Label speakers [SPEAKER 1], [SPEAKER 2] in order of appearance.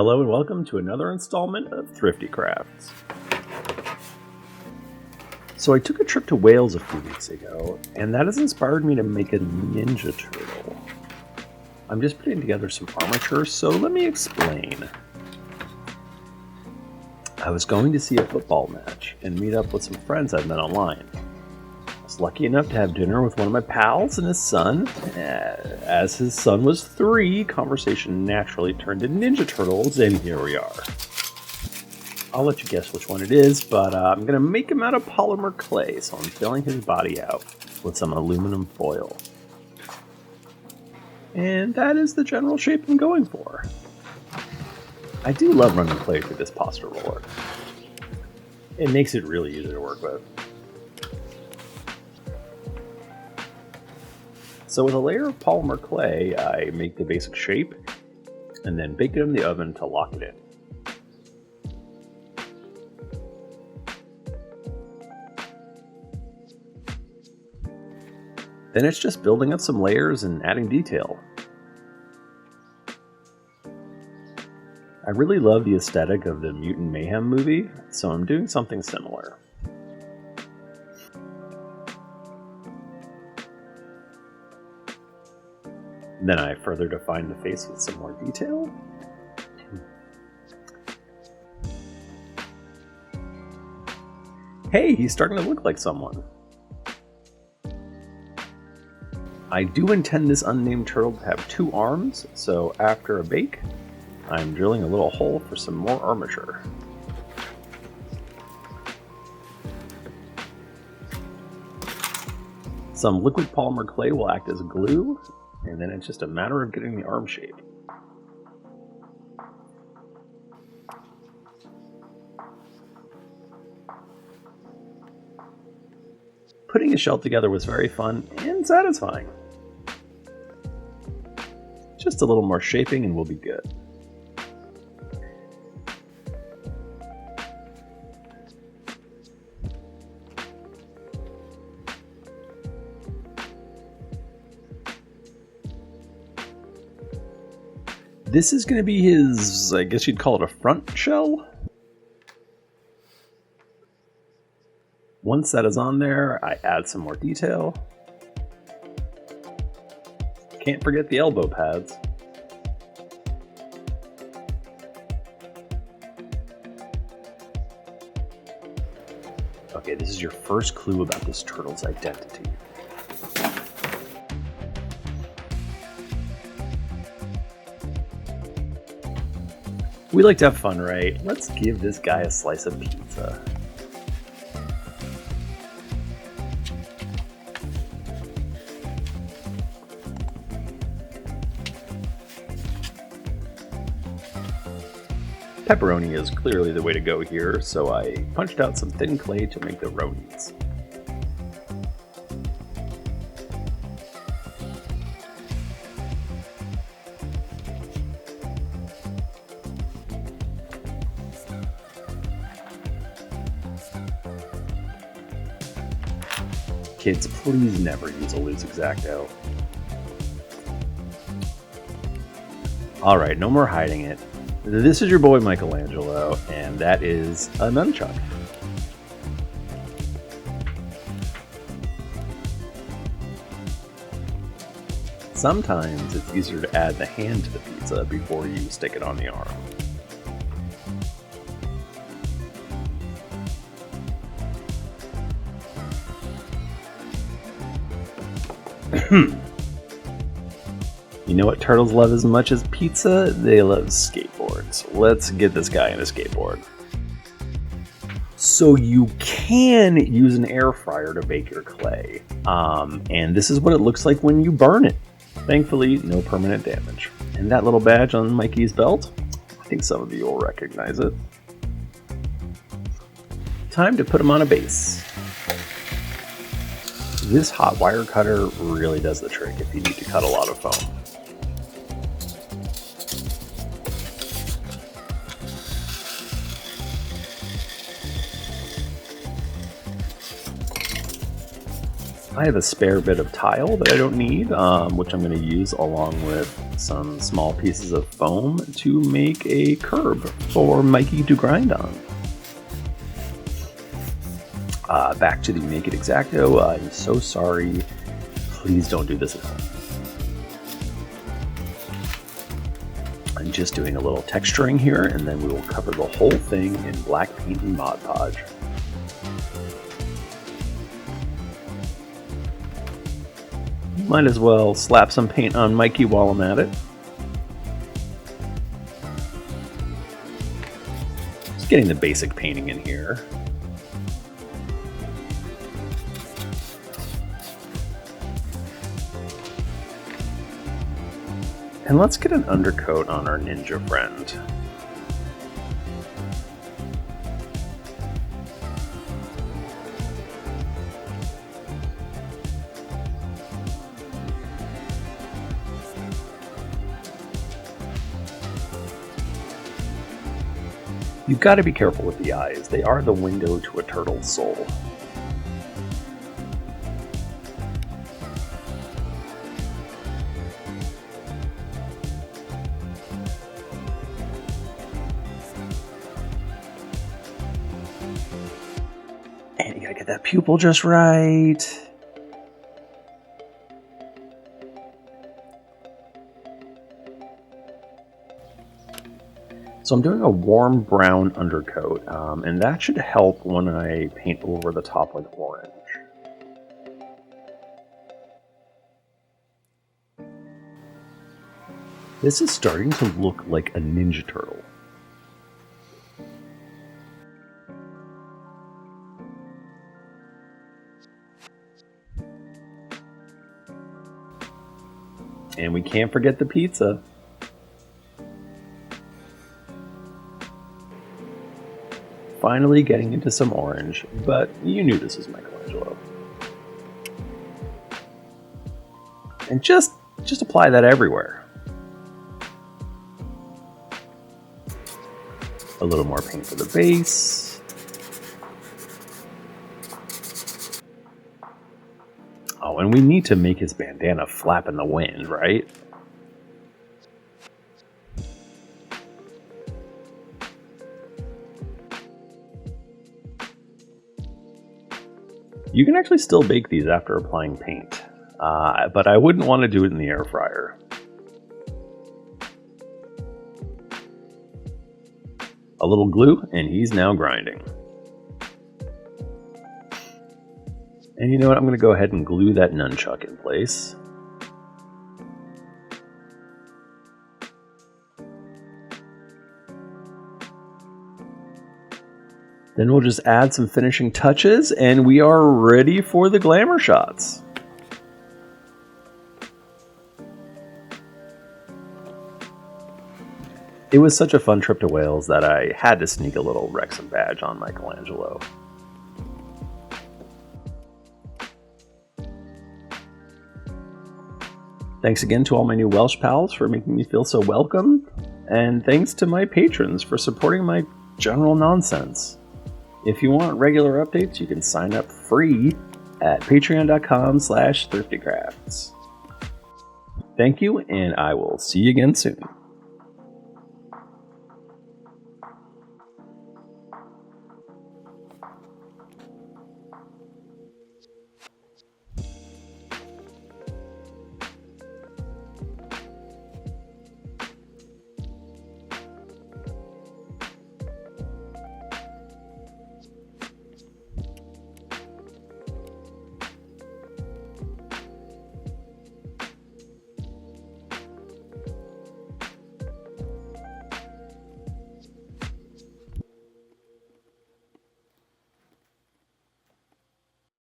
[SPEAKER 1] Hello and welcome to another installment of Thrifty Crafts. So I took a trip to Wales a few weeks ago, and that has inspired me to make a Ninja Turtle. I'm just putting together some armature, so let me explain. I was going to see a football match and meet up with some friends I'd met online. I was lucky enough to have dinner with one of my pals and his son. As his son was 3, conversation naturally turned to Ninja Turtles, and here we are. I'll let you guess which one it is, but I'm going to make him out of polymer clay, so I'm filling his body out with some aluminum foil. And that is the general shape I'm going for. I do love running clay through this pasta roller. It makes it really easy to work with. So with a layer of polymer clay, I make the basic shape, and then bake it in the oven to lock it in. Then it's just building up some layers and adding detail. I really love the aesthetic of the Mutant Mayhem movie, so I'm doing something similar. Then I further define the face with some more detail. Hey, he's starting to look like someone. I do intend this unnamed turtle to have 2 arms, so after a bake, I'm drilling a little hole for some more armature. Some liquid polymer clay will act as glue, and then it's just a matter of getting the arm shape. Putting a shell together was very fun and satisfying. Just a little more shaping and we'll be good. This is going to be his, I guess you'd call it a front shell. Once that is on there, I add some more detail. Can't forget the elbow pads. Okay, this is your first clue about this turtle's identity. We like to have fun, right? Let's give this guy a slice of pizza. Pepperoni is clearly the way to go here, so I punched out some thin clay to make the ronies. Kids, please never use a loose X-Acto. Alright, no more hiding it. This is your boy Michelangelo, and that is a nunchuck. Sometimes it's easier to add the hand to the pizza before you stick it on the arm. You know what turtles love as much as pizza? They love skateboards. Let's get this guy in a skateboard. So you can use an air fryer to bake your clay. And this is what it looks like when you burn it. Thankfully, no permanent damage. And that little badge on Mikey's belt? I think some of you will recognize it. Time to put him on a base. This hot wire cutter really does the trick if you need to cut a lot of foam. I have a spare bit of tile that I don't need, which I'm going to use along with some small pieces of foam to make a curb for Mikey to grind on. Back to the Make It Exacto. I'm so sorry. Please don't do this at home. I'm just doing a little texturing here, and then we will cover the whole thing in black paint and Mod Podge. Might as well slap some paint on Mikey while I'm at it. Just getting the basic painting in here. And let's get an undercoat on our ninja friend. You've got to be careful with the eyes. They are the window to a turtle's soul. And you gotta get that pupil just right. So I'm doing a warm brown undercoat, and that should help when I paint over the top with orange. This is starting to look like a Ninja Turtle. And we can't forget the pizza. Finally getting into some orange, but you knew this was Michelangelo. And just apply that everywhere. A little more paint for the base. Oh, and we need to make his bandana flap in the wind, right? You can actually still bake these after applying paint, but I wouldn't want to do it in the air fryer. A little glue, and he's now grinding. And you know what? I'm going to go ahead and glue that nunchuck in place. Then we'll just add some finishing touches, and we are ready for the glamour shots. It was such a fun trip to Wales that I had to sneak a little Wrexham badge on Michelangelo. Thanks again to all my new Welsh pals for making me feel so welcome, and thanks to my patrons for supporting my general nonsense. If you want regular updates, you can sign up free at patreon.com/thriftycrafts. Thank you, and I will see you again soon.